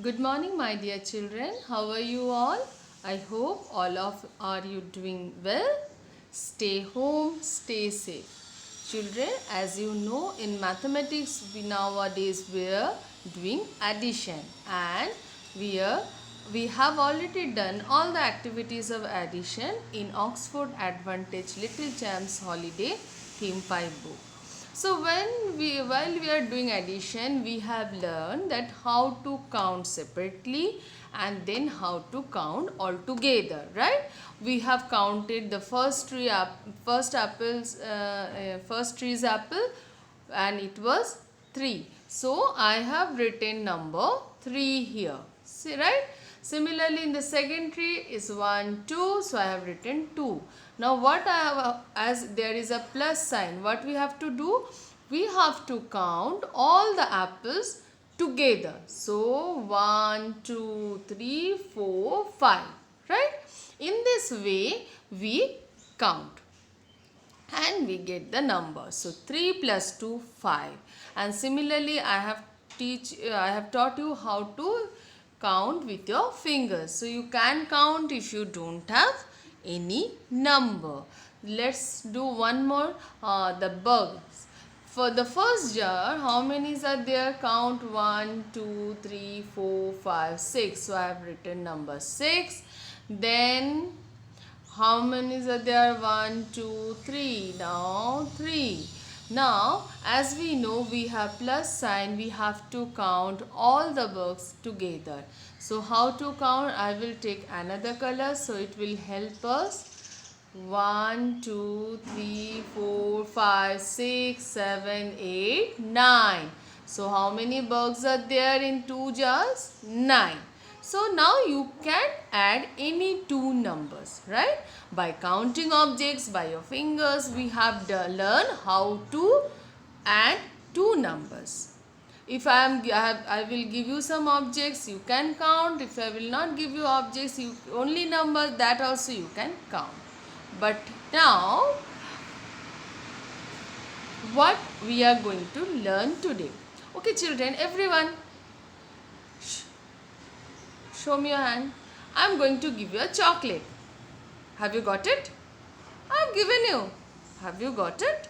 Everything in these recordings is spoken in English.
Good morning, my dear children. How are you all? I hope all of are you doing well. Stay home, stay safe. Children, as you know, in mathematics we nowadays we are doing addition, and we are we have already done all the activities of addition in Oxford Advantage Little Champs Holiday Theme 5 book. So while we are doing addition, we have learned that how to count separately and then how to count all together, right? We have counted the first tree's apple, and it was 3. So I have written number 3 here. See, right? Similarly, in the second tree is 1, 2. So I have written 2. Now what I have, as there is a plus sign, what we have to do? We have to count all the apples together. So 1, 2, 3, 4, 5. Right? In this way, we count and we get the number. So 3 plus 2, 5. And similarly, I have taught you how to count with your fingers. So you can count if you don't have any number. Let's do one more, the bugs. For the first jar, how many are there? Count 1, 2, 3, 4, 5, 6. So I have written number 6. Then how many are there? 1, 2, 3. Now 3. Now, as we know, we have plus sign. We have to count all the bugs together. So, how to count? I will take another color. So, it will help us. 1, 2, 3, 4, 5, 6, 7, 8, 9. So, how many bugs are there in 2 jars? 9. So now you can add any two numbers, right? By counting objects by your fingers, we have learned how to add two numbers. If I will give you some objects, you can count. If I will not give you objects, you only numbers, that also you can count. But now, what we are going to learn today? Okay, children, everyone, show me your hand. I'm going to give you a chocolate. Have you got it? I've given you. Have you got it?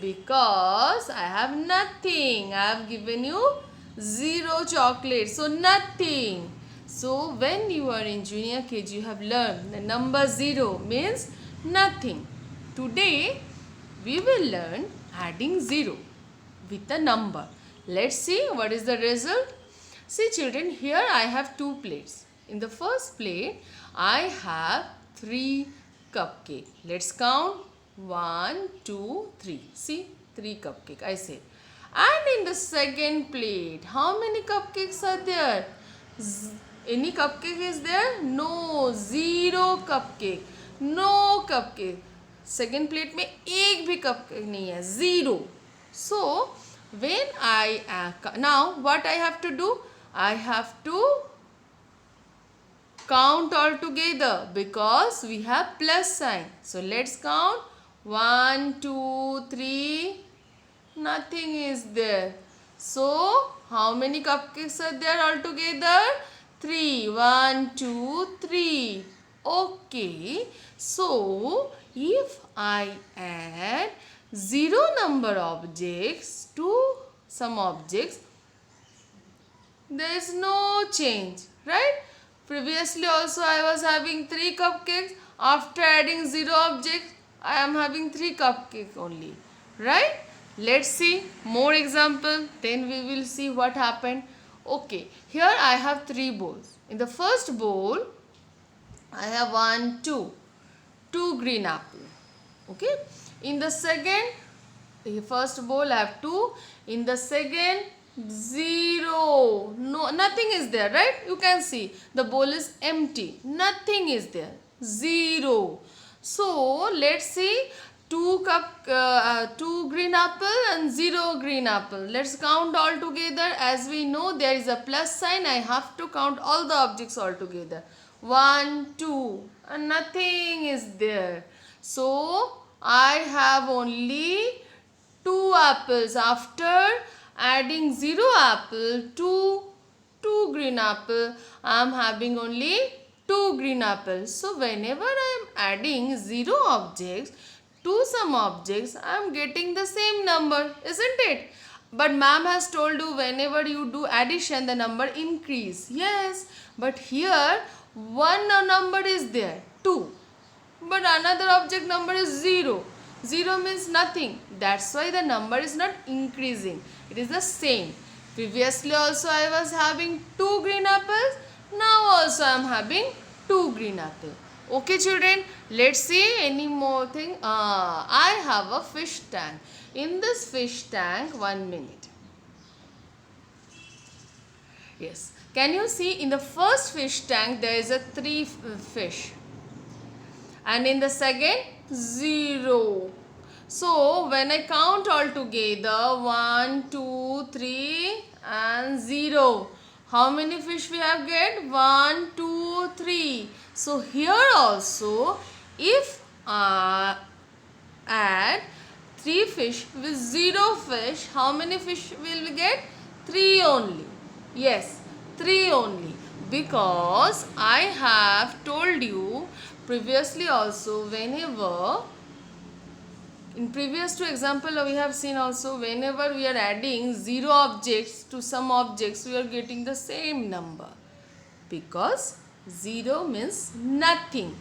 Because I have nothing. I have given you 0 chocolate. So nothing. So when you are in junior KG, you have learned the number 0 means nothing. Today we will learn adding 0 with a number. Let's see what is the result. See children, here I have 2 plates. In the first plate, I have 3 cupcake. Let's count. 1, 2, 3. See, 3 cupcake, I said. And in the second plate, how many cupcakes are there? Any cupcake is there? No, 0 cupcake. No cupcake. Second plate में एक भी cupcake नहीं है, 0. So, when now what I have to do? I have to count all together because we have plus sign. So let's count. 1, 2, 3. Nothing is there. So how many cupcakes are there all together? 3. 1, 2, 3. Okay. So if I add 0 number objects to some objects, there is no change, right? Previously also I was having 3 cupcakes. After adding 0 objects, I am having 3 cupcakes only, right? Let's see more example. Then we will see what happened. Okay, here I have 3 bowls. In the first bowl, I have 1, 2 green apple. Okay. In the first bowl I have 2. In the second, 0. No, nothing is there, right? You can see the bowl is empty. Nothing is there. 0. So let's see 2 green apple and 0 green apple. Let's count all together. As we know, there is a plus sign. I have to count all the objects all together. 1, 2, and nothing is there. So I have only 2 apples. After adding 0 apple to 2 green apple. I am having only 2 green apples. So whenever I am adding 0 objects to some objects, I am getting the same number, isn't it? But ma'am has told you whenever you do addition, the number increase. Yes, but here one number is there, 2. But another object number is 0. 0 means nothing. That's why the number is not increasing. It is the same. Previously also I was having 2 green apples. Now also I am having 2 green apples. Okay children, let's see any more thing. I have a fish tank. In this fish tank, 1 minute. Yes. Can you see in the first fish tank there is a 3 fish. And in the second 0. So when I count all together 1, 2, 3 and 0. How many fish we have get? 1, 2, 3. So here also if I add 3 fish with 0 fish, how many fish will we get? 3 only. Yes, 3 only. Because I have told you previously also whenever in previous two example we have seen also whenever we are adding 0 objects to some objects we are getting the same number because 0 means nothing.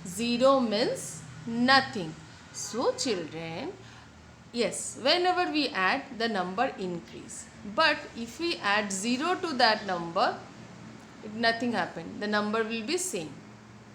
0 means nothing. So children, yes, whenever we add the number increase. But if we add 0 to that number, nothing happened. The number will be same.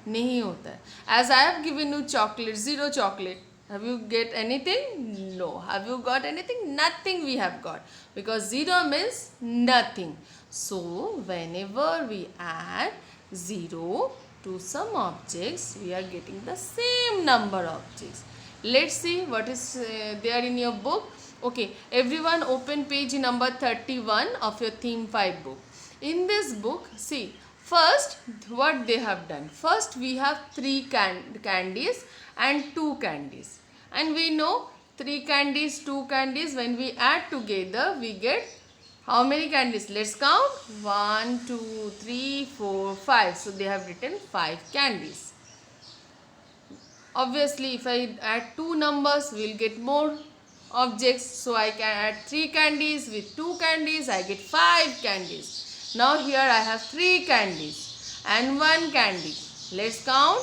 नहीं होता है. As I have given you chocolate, 0 chocolate. Have you get anything? No. Have you got anything? Nothing we have got. Because 0 means nothing. So, whenever we add 0 to some objects, we are getting the same number of objects. Let's see what is there in your book. Okay, everyone open page number 31 of your theme 5 book. In this book, see, first what they have done. First we have 3 candies and 2 candies. And we know 3 candies, 2 candies, when we add together, we get how many candies? Let's count. 1, 2, 3, 4, 5. So they have written 5 candies. Obviously, if I add 2 numbers, we will get more objects. So I can add 3 candies with 2 candies. I get 5 candies. Now here I have 3 candies and 1 candy. Let's count.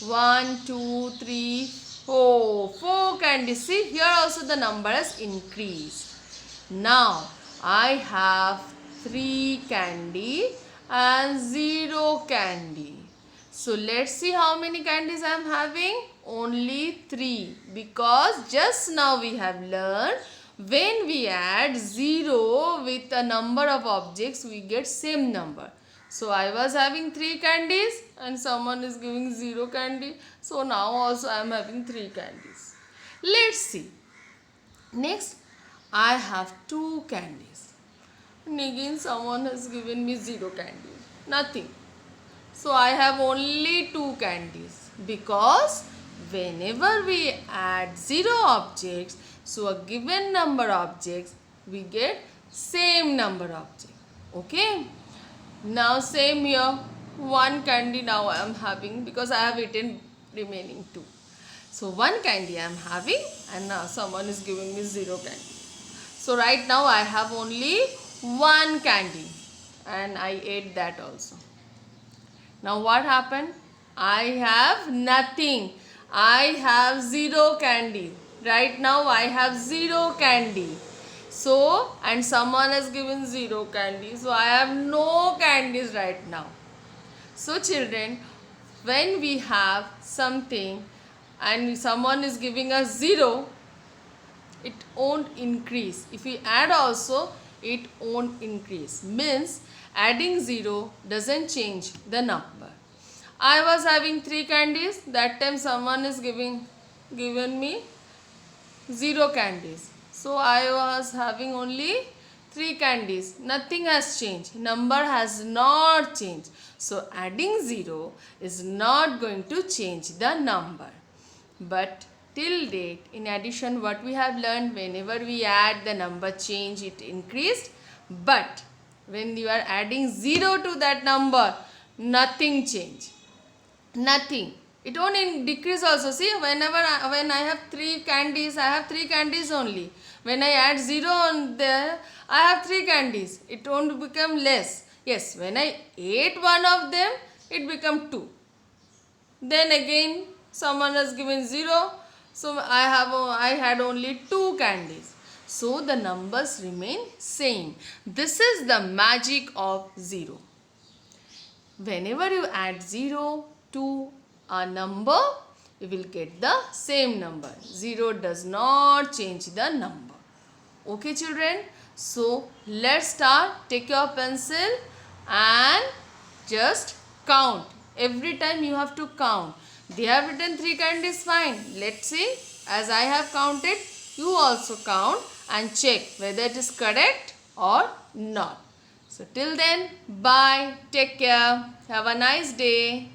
1, 2, 3, 4. 4 candies. See, here also the number has increased. Now I have 3 candy and 0 candy. So let's see how many candies I am having. Only 3, because just now we have learned when we add 0 with a number of objects we get same number. So I was having 3 candies and someone is giving 0 candy. So now also I am having 3 candies. Let's see. Next I have 2 candies. And again someone has given me 0 candy. Nothing. So I have only 2 candies because whenever we add 0 objects, so a given number of objects, we get same number of objects. Okay. Now same here. 1 candy now I am having because I have eaten remaining 2. So 1 candy I am having and now someone is giving me 0 candy. So right now I have only 1 candy and I ate that also. Now what happened? I have nothing. I have 0 candy. Right now I have 0 candy. So, and someone has given 0 candy. So I have no candies right now. So children, when we have something and someone is giving us 0, it won't increase. If we add also, it won't increase. Means adding 0 doesn't change the number. I was having 3 candies. That time someone is given me 0 candies. So I was having only 3 candies. Nothing has changed. Number has not changed. So adding 0 is not going to change the number. But till date, in addition, what we have learned, whenever we add the number change, it increased. But when you are adding 0 to that number, nothing change. Nothing. It won't decrease also. See, when I have 3 candies, I have 3 candies only. When I add 0 on there, I have 3 candies. It won't become less. Yes, when I ate one of them, it become 2. Then again, someone has given 0. So I had only 2 candies. So the numbers remain same. This is the magic of 0. Whenever you add 0 to a number, you will get the same number. 0 does not change the number. Okay, children? So let's start. Take your pencil and just count. Every time you have to count. They have written 3 candies, fine. Let's see. As I have counted, you also count and check whether it is correct or not. So till then, bye. Take care. Have a nice day.